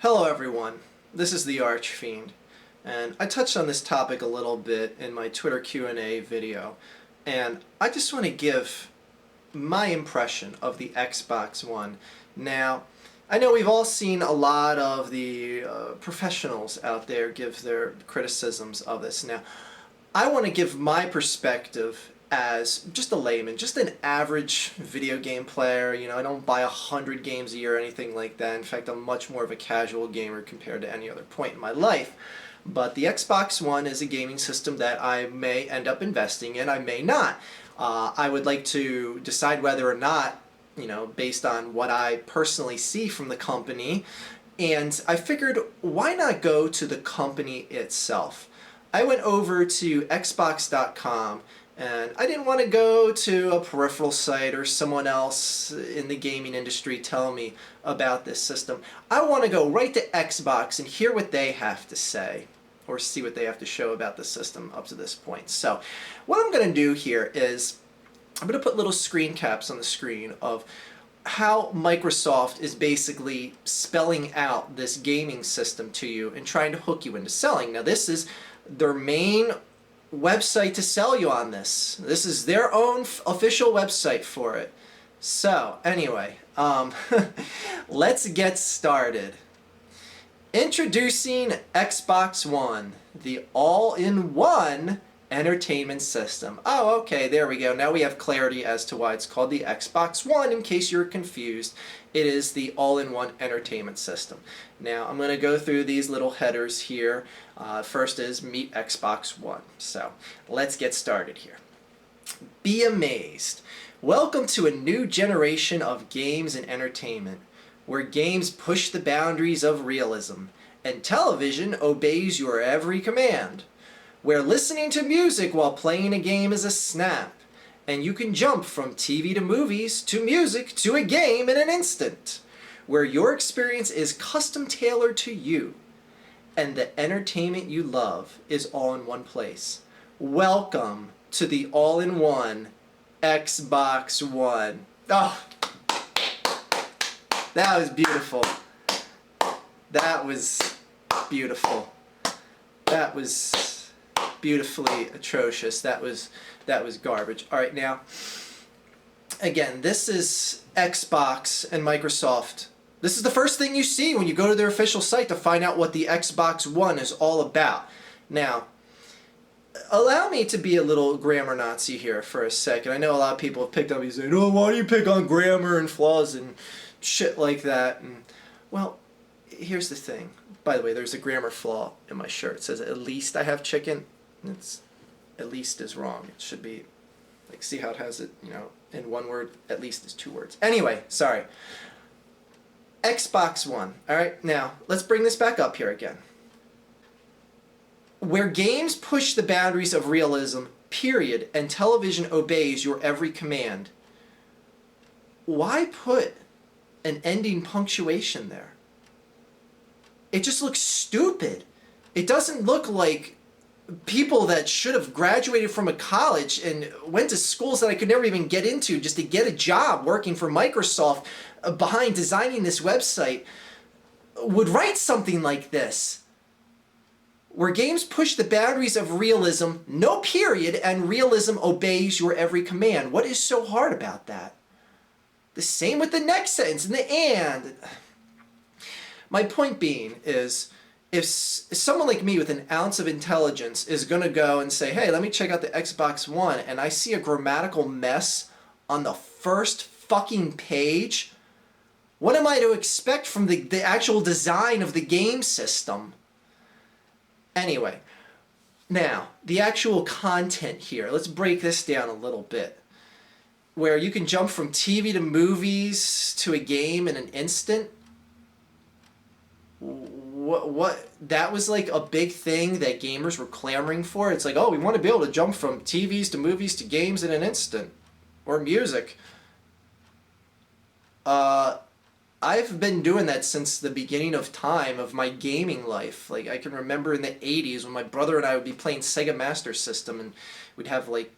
Hello everyone, this is the Archfiend, and I touched on this topic a little bit in my Twitter Q&A video, and I just want to give my impression of the Xbox One. Now, I know we've all seen a lot of the professionals out there give their criticisms of this. Now, I want to give my perspective as just a layman, just an average video game player. You know, I don't buy 100 games a year or anything like that. In fact, I'm much more of a casual gamer compared to any other point in my life. But the Xbox One is a gaming system that I may end up investing in, I may not. I would like to decide whether or not, you know, based on what I personally see from the company. And I figured, why not go to the company itself? I went over to Xbox.com, and I didn't want to go to a peripheral site or someone else in the gaming industry tell me about this system. I want to go right to Xbox and hear what they have to say, or see what they have to show about the system up to this point. So what I'm going to do here is I'm going to put little screen caps on the screen of how Microsoft is basically spelling out this gaming system to you and trying to hook you into selling. Now, this is their main website to sell you on this. This is their own official website for it. So anyway, let's get started. Introducing Xbox One, the all-in-one entertainment system. Oh, okay, there we go. Now we have clarity as to why it's called the Xbox One. In case you're confused, it is the all-in-one entertainment system. Now I'm going to go through these little headers here. First is Meet Xbox One. So let's get started here. Be amazed. Welcome to a new generation of games and entertainment, where games push the boundaries of realism and television obeys your every command, where listening to music while playing a game is a snap, and you can jump from TV to movies to music to a game in an instant, where your experience is custom tailored to you, and the entertainment you love is all in one place. Welcome to the all-in-one Xbox One. Oh, that was beautiful. That was beautiful. That was beautifully atrocious. That was garbage. All right, now, again, this is Xbox and Microsoft. This is the first thing you see when you go to their official site to find out what the Xbox One is all about. Now, allow me to be a little grammar Nazi here for a second. I know a lot of people have picked up and saying, "Oh, why do you pick on grammar and flaws and shit like that?" And, well, here's the thing. By the way, there's a grammar flaw in my shirt. It says, "At least I have chicken." It's "at least" is wrong. It should be, like, see how it has it, you know, in one word? At least is two words. Anyway, sorry. Xbox One. All right, now let's bring this back up here again. Where games push the boundaries of realism, period, and television obeys your every command. Why put an ending punctuation there? It just looks stupid. It doesn't look like people that should have graduated from a college and went to schools that I could never even get into just to get a job working for Microsoft behind designing this website would write something like this. Where games push the boundaries of realism, no period, and realism obeys your every command. What is so hard about that? The same with the next sentence and the and. My point being is, if someone like me with an ounce of intelligence is going to go and say, "Hey, let me check out the Xbox One," and I see a grammatical mess on the first fucking page, what am I to expect from the actual design of the game system? Anyway, now, the actual content here. Let's break this down a little bit. Where you can jump from TV to movies to a game in an instant. What that was like a big thing that gamers were clamoring for. It's like, oh, we want to be able to jump from TVs to movies to games in an instant, or music. I've been doing that since the beginning of time of my gaming life. Like, I can remember in the 80s when my brother and I would be playing Sega Master System, and we'd have like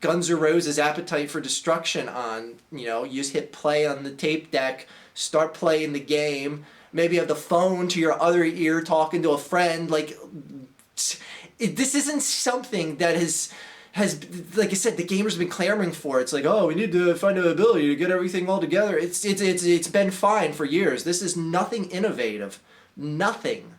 Guns N' Roses' Appetite for Destruction on. You know, you just hit play on the tape deck, start playing the game, Maybe you have the phone to your other ear talking to a friend. Like, this isn't something that has, like I said, the gamers have been clamoring for. It's like, oh, we need to find an ability to get everything all together. It's been fine for years. This is nothing innovative. Nothing.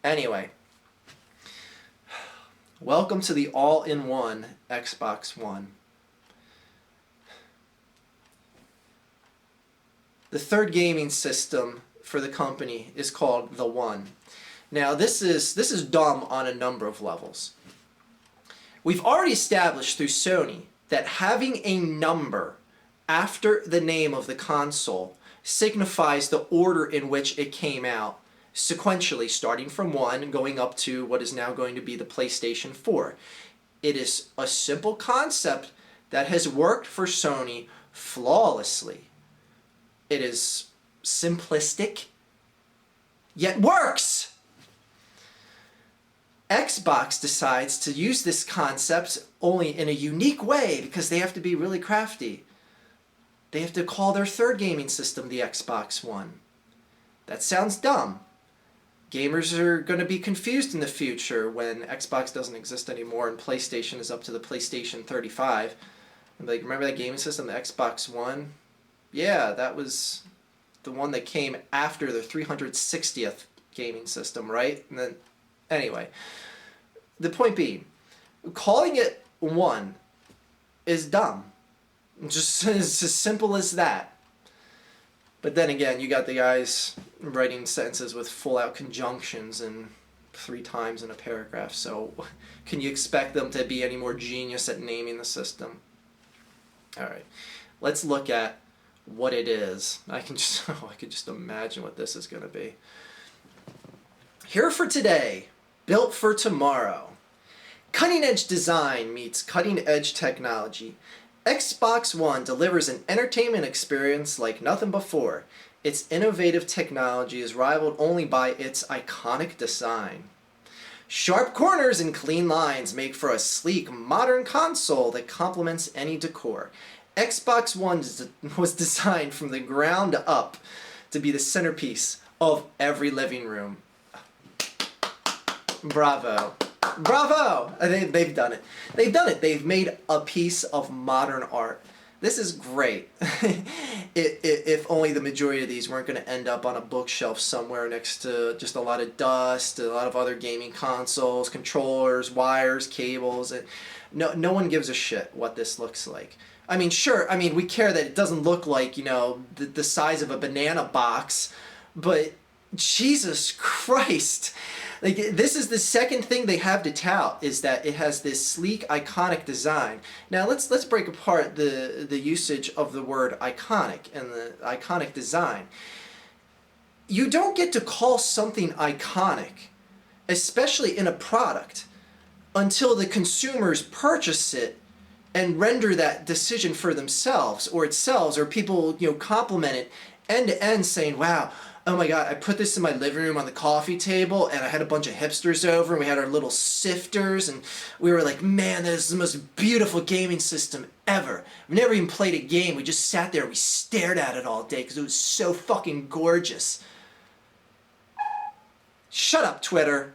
Anyway. Welcome to the all-in-one Xbox One. The third gaming system for the company is called the One. Now this is dumb on a number of levels. We've already established through Sony that having a number after the name of the console signifies the order in which it came out, sequentially starting from 1 and going up to what is now going to be the PlayStation 4. It is a simple concept that has worked for Sony flawlessly. It is simplistic, yet works! Xbox decides to use this concept only in a unique way because they have to be really crafty. They have to call their third gaming system the Xbox One. That sounds dumb. Gamers are going to be confused in the future when Xbox doesn't exist anymore and PlayStation is up to the PlayStation 35. And like, remember that gaming system, the Xbox One? Yeah, that was the one that came after the 360th gaming system, right? And then, anyway, the point being, calling it One is dumb. Just it's as simple as that. But then again, you got the guys writing sentences with full-out conjunctions and 3 times in a paragraph, so can you expect them to be any more genius at naming the system? Alright, let's look at what it is. I can just imagine what this is going to be. Here for today, built for tomorrow. Cutting-edge design meets cutting-edge technology. Xbox One delivers an entertainment experience like nothing before. Its innovative technology is rivaled only by its iconic design. Sharp corners and clean lines make for a sleek, modern console that complements any decor. Xbox One was designed from the ground up to be the centerpiece of every living room. Bravo. Bravo! They've done it. They've done it. They've made a piece of modern art. This is great. If only the majority of these weren't going to end up on a bookshelf somewhere next to just a lot of dust, a lot of other gaming consoles, controllers, wires, cables. And no one gives a shit what this looks like. I mean, sure, I mean, we care that it doesn't look like, you know, the size of a banana box, but Jesus Christ. Like, this is the second thing they have to tout, is that it has this sleek, iconic design. Now, let's break apart the usage of the word iconic and the iconic design. You don't get to call something iconic, especially in a product, until the consumers purchase it and render that decision for themselves, or people, you know, compliment it end to end, saying, wow, oh my god, I put this in my living room on the coffee table, and I had a bunch of hipsters over, and we had our little sifters, and we were like, man, that is the most beautiful gaming system ever. We never even played a game, we just sat there, we stared at it all day, because it was so fucking gorgeous. Shut up, Twitter.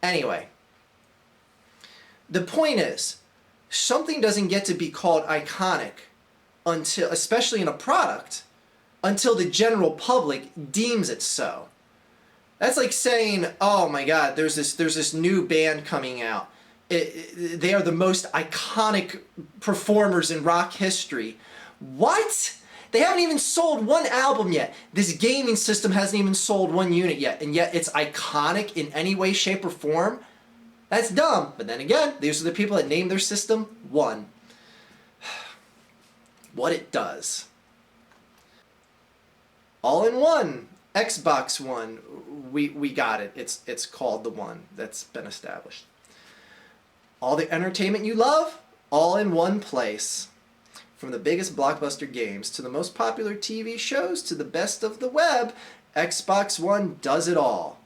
Anyway, the point is, something doesn't get to be called iconic until, especially in a product, until the general public deems it so. That's like saying, oh my god, there's this new band coming out. They are the most iconic performers in rock history. What? They haven't even sold one album yet. This gaming system hasn't even sold one unit yet, and yet it's iconic in any way, shape, or form? That's dumb. But then again, these are the people that named their system One. What it does. All in one. Xbox One. We got it. It's called the One. That's been established. All the entertainment you love, all in one place. From the biggest blockbuster games to the most popular TV shows to the best of the web, Xbox One does it all.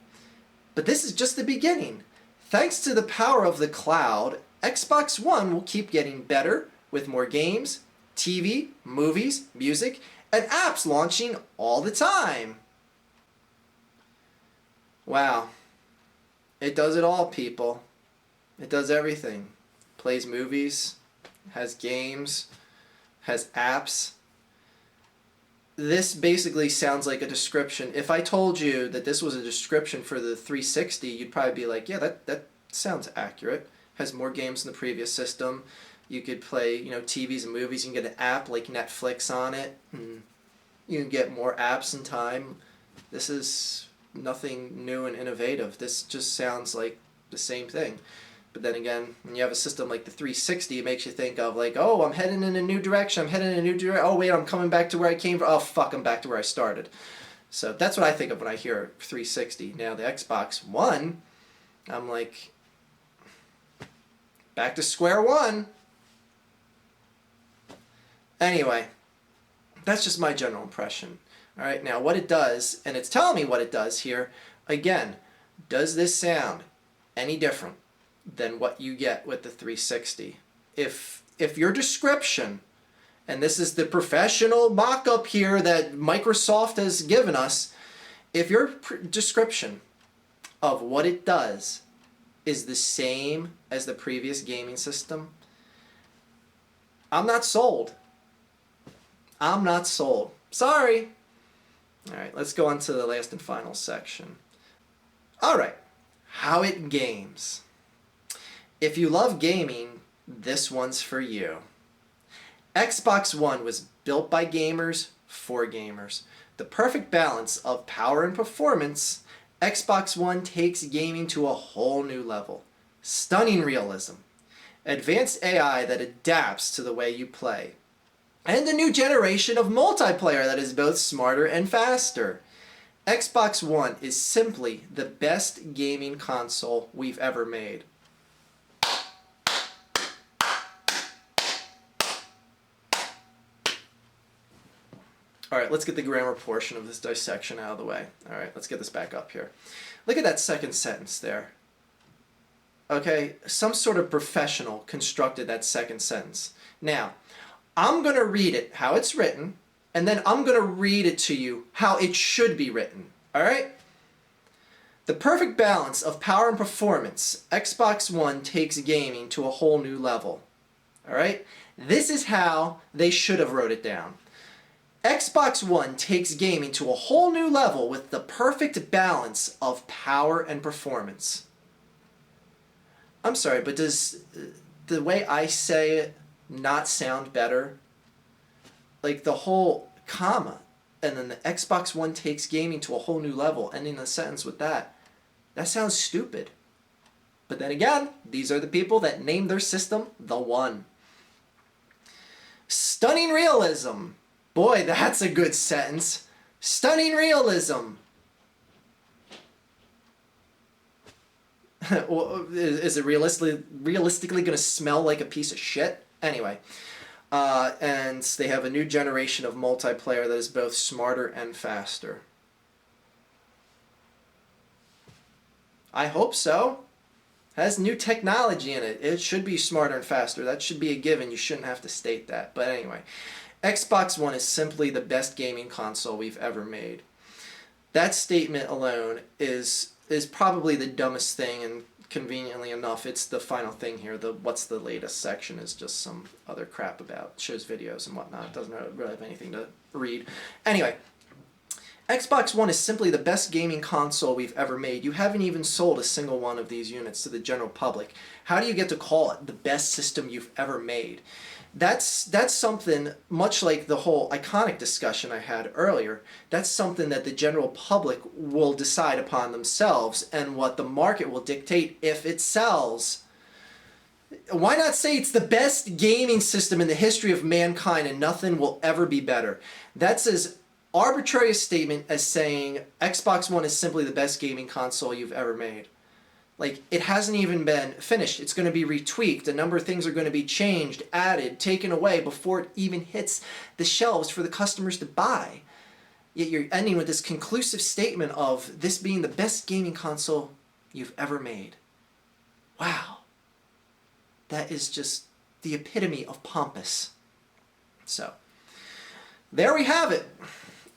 But this is just the beginning. Thanks to the power of the cloud, Xbox One will keep getting better with more games, TV, movies, music, and apps launching all the time. Wow. It does it all, people. It does everything. Plays movies, has games, has apps. This basically sounds like a description. If I told you that this was a description for the 360, you'd probably be like, yeah, that sounds accurate. Has more games than the previous system. You could play, TVs and movies. You can get an app like Netflix on it. And you can get more apps in time. This is nothing new and innovative. This just sounds like the same thing. But then again, when you have a system like the 360, it makes you think of like, oh, I'm heading in a new direction. Oh, wait, I'm coming back to where I came from. Oh, fuck, I'm back to where I started. So that's what I think of when I hear 360. Now, the Xbox One, I'm like, back to square one. Anyway, that's just my general impression. All right, now what it does, and it's telling me what it does here, again, does this sound any different than what you get with the 360? If your description, and this is the professional mock-up here that Microsoft has given us, if your description of what it does is the same as the previous gaming system, I'm not sold. I'm not sold. Sorry. All right, let's go on to the last and final section. All right, how it games. If you love gaming, this one's for you. Xbox One was built by gamers for gamers. The perfect balance of power and performance, Xbox One takes gaming to a whole new level. Stunning realism, advanced AI that adapts to the way you play, and a new generation of multiplayer that is both smarter and faster. Xbox One is simply the best gaming console we've ever made. All right, let's get the grammar portion of this dissection out of the way. All right, let's get this back up here. Look at that second sentence there. Okay, some sort of professional constructed that second sentence. Now, I'm going to read it how it's written, and then I'm going to read it to you how it should be written. All right? The perfect balance of power and performance, Xbox One takes gaming to a whole new level. All right? This is how they should have wrote it down. Xbox One takes gaming to a whole new level with the perfect balance of power and performance. I'm sorry, but does the way I say it not sound better? Like the whole comma, and then the Xbox One takes gaming to a whole new level, ending the sentence with that. That sounds stupid. But then again, these are the people that named their system the One. Stunning realism. Boy, that's a good sentence. Stunning realism. Is it realistically going to smell like a piece of shit? Anyway, and they have a new generation of multiplayer that is both smarter and faster. I hope so. Has new technology in it. It should be smarter and faster. That should be a given. You shouldn't have to state that. But anyway, Xbox One is simply the best gaming console we've ever made. That statement alone is probably the dumbest thing, and conveniently enough, it's the final thing here. The what's the latest section is just some other crap about shows videos and whatnot. It doesn't really have anything to read. Anyway, Xbox One is simply the best gaming console we've ever made. You haven't even sold a single one of these units to the general public. How do you get to call it the best system you've ever made? That's something, much like the whole iconic discussion I had earlier, that's something that the general public will decide upon themselves, and what the market will dictate if it sells. Why not say it's the best gaming system in the history of mankind and nothing will ever be better? That's as arbitrary a statement as saying Xbox One is simply the best gaming console you've ever made. Like, it hasn't even been finished. It's going to be retweaked. A number of things are going to be changed, added, taken away before it even hits the shelves for the customers to buy. Yet you're ending with this conclusive statement of this being the best gaming console you've ever made. Wow. That is just the epitome of pompous. So, there we have it.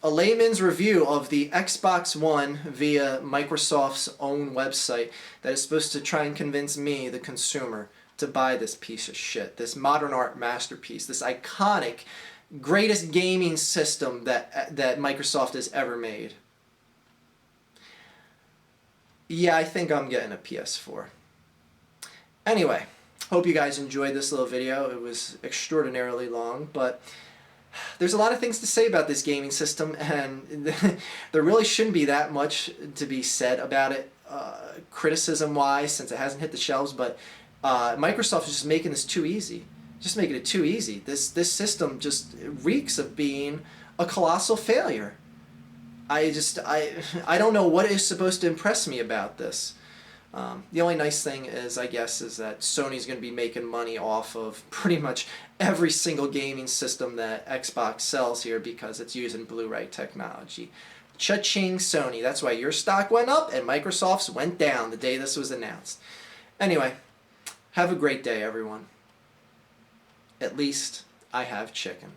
a layman's review of the Xbox One via Microsoft's own website that is supposed to try and convince me, the consumer, to buy this piece of shit, this modern art masterpiece, this iconic, greatest gaming system that Microsoft has ever made. Yeah, I think I'm getting a PS4. Anyway, hope you guys enjoyed this little video. It was extraordinarily long, but there's a lot of things to say about this gaming system, and there really shouldn't be that much to be said about it criticism-wise, since it hasn't hit the shelves, but Microsoft is just making this too easy. Just making it too easy. This system just reeks of being a colossal failure. I don't know what is supposed to impress me about this. The only nice thing is, I guess, is that Sony's going to be making money off of pretty much every single gaming system that Xbox sells here because it's using Blu-ray technology. Cha-ching, Sony. That's why your stock went up and Microsoft's went down the day this was announced. Anyway, have a great day, everyone. At least I have chicken.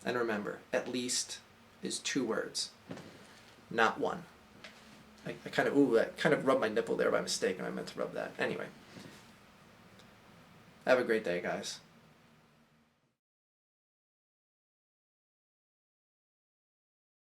And remember, at least is 2 words, not 1. I kind of rubbed my nipple there by mistake, and I meant to rub that. Anyway, have a great day, guys.